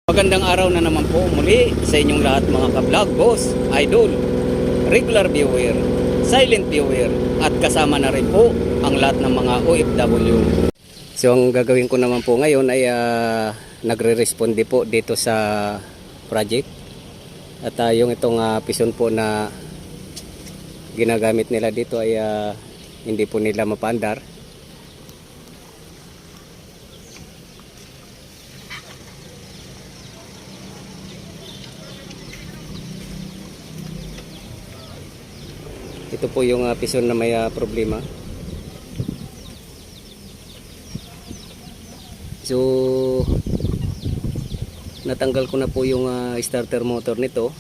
Magandang araw na naman po muli sa inyong lahat mga ka-vlog, boss, idol, regular viewer, silent viewer at kasama na rin po ang lahat ng mga OFW. So ang gagawin ko naman po ngayon ay nagre-responde po dito sa project. At yung itong pison po na ginagamit nila dito ay hindi po nila mapaandar. Ito po yung pison na may problema. So natanggal ko na po yung starter motor nito.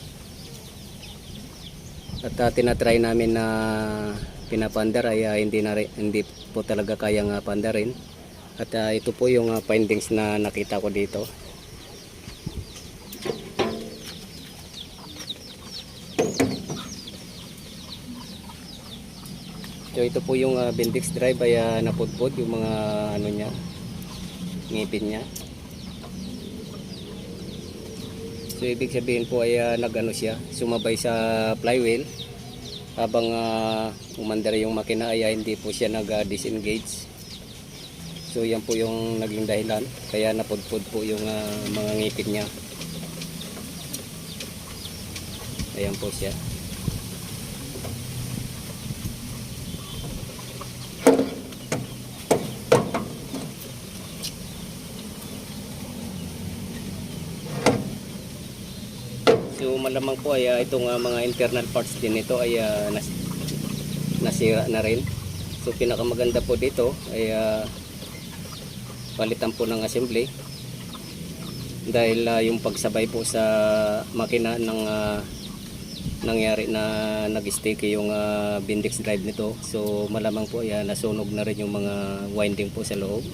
At tinatry namin na pinapandar ay hindi po talaga kayang pandarin. At ito po yung findings na nakita ko dito. So ito po yung Bendix drive ay napudpod yung mga ano niya, ngipin niya. So ibig sabihin po ay nagano siya, sumabay sa flywheel habang umandar yung makina ay hindi po siya nag-disengage. So yan po yung naging dahilan kaya napudpod po yung mga ngipin niya. Ayan po siya. So malamang po ay itong mga internal parts din nito ay nasira na rin. So pinakamaganda po dito ay palitan po ng assembly dahil yung pagsabay po sa makina ng nangyari na nag-sticky yung Bendix drive nito. So malamang po ay nasunog na rin yung mga winding po sa loob.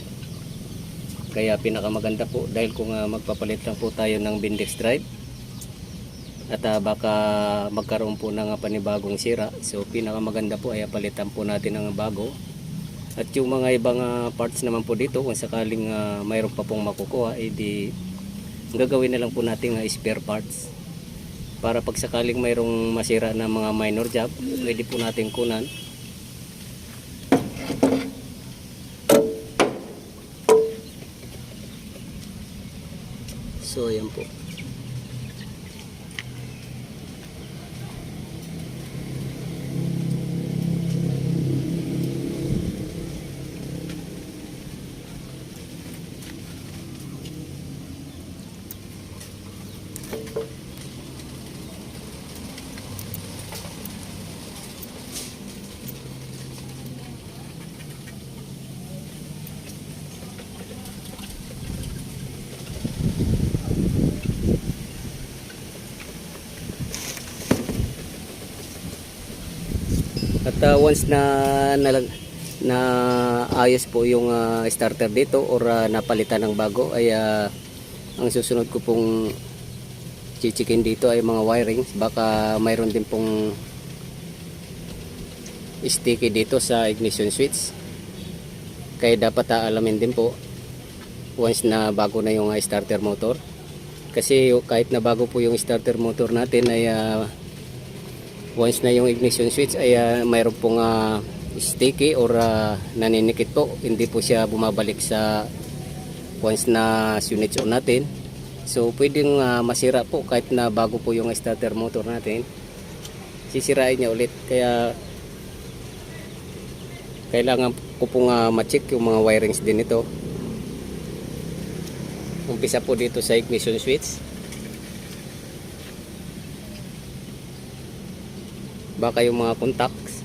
Kaya pinakamaganda po dahil kung magpapalit lang po tayo ng Bendix drive at baka magkaroon po ng panibagong sira, so pinakamaganda po ay palitan po natin ng bago. At yung mga ibang parts naman po dito, kung sakaling mayroon pa pong makukuha, di gagawin na lang po natin spare parts para pag sakaling mayroong masira na mga minor job, pwede po natin kunan. So ayan po. At once na ayos po yung starter dito or napalitan ng bago ay ang susunod ko pong chichikin dito ay mga wirings. Baka mayroon din pong sticky dito sa ignition switch. Kaya dapat alamin din po once na bago na yung starter motor. Kasi kahit na bago po yung starter motor natin ay once na yung ignition switch ay mayroon pong sticky or naninikit po, hindi po siya bumabalik sa once na units on natin. So pwedeng masira po kahit na bago po yung starter motor natin, sisirain niya ulit. Kaya kailangan ko pong ma-check yung mga wirings din ito. Umpisa po dito sa ignition switch. Baka yung mga contacts.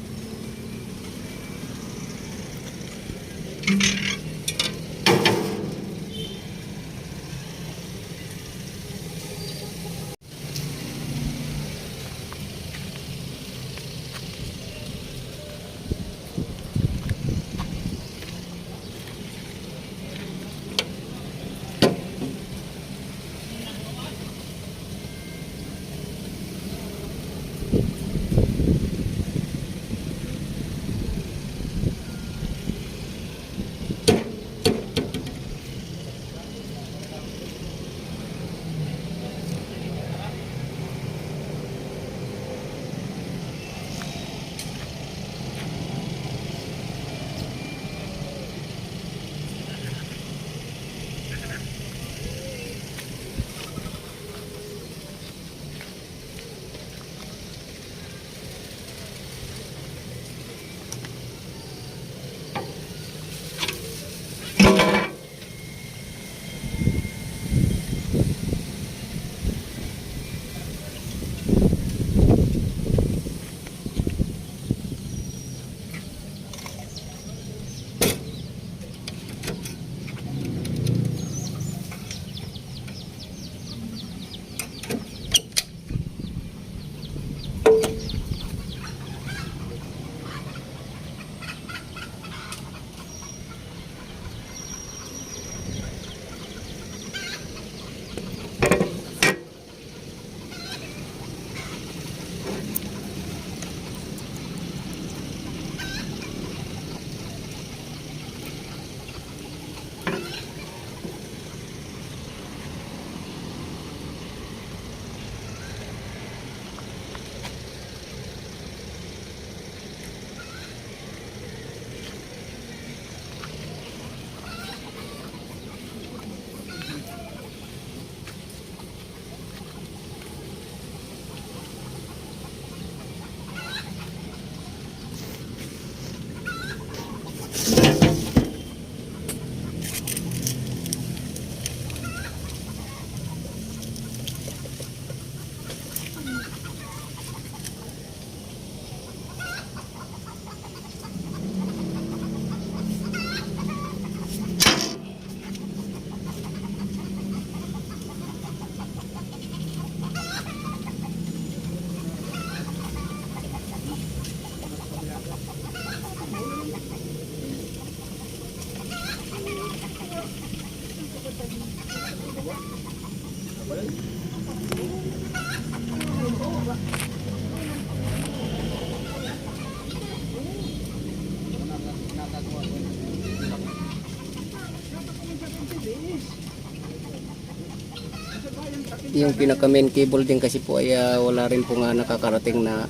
Yung pinaka main cable din kasi po ay wala rin po nga nakakarating na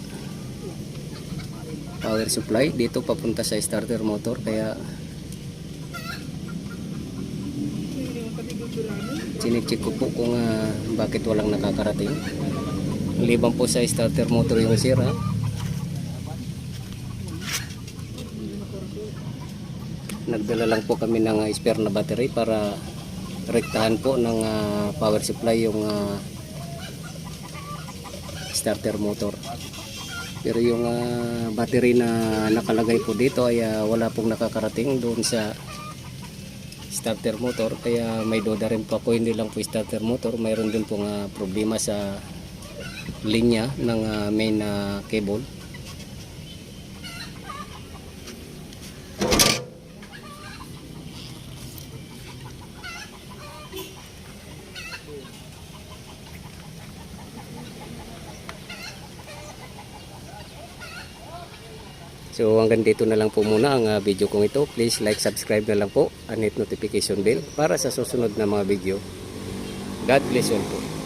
power supply dito papunta sa starter motor, kaya chinecheck ko po kung bakit walang nakakarating. Liban po sa starter motor yung sira, nagdala lang po kami ng spare na battery para rektahan po ng power supply yung starter motor. Pero yung battery na nakalagay po dito ay wala pong nakakarating doon sa starter motor, kaya may duda rin po ako. Hindi lang po starter motor, mayroon din pong problema sa linya ng main cable. So hanggang dito na lang po muna ang video kong ito. Please like, subscribe na lang po and hit notification bell para sa susunod na mga video. God bless you all po.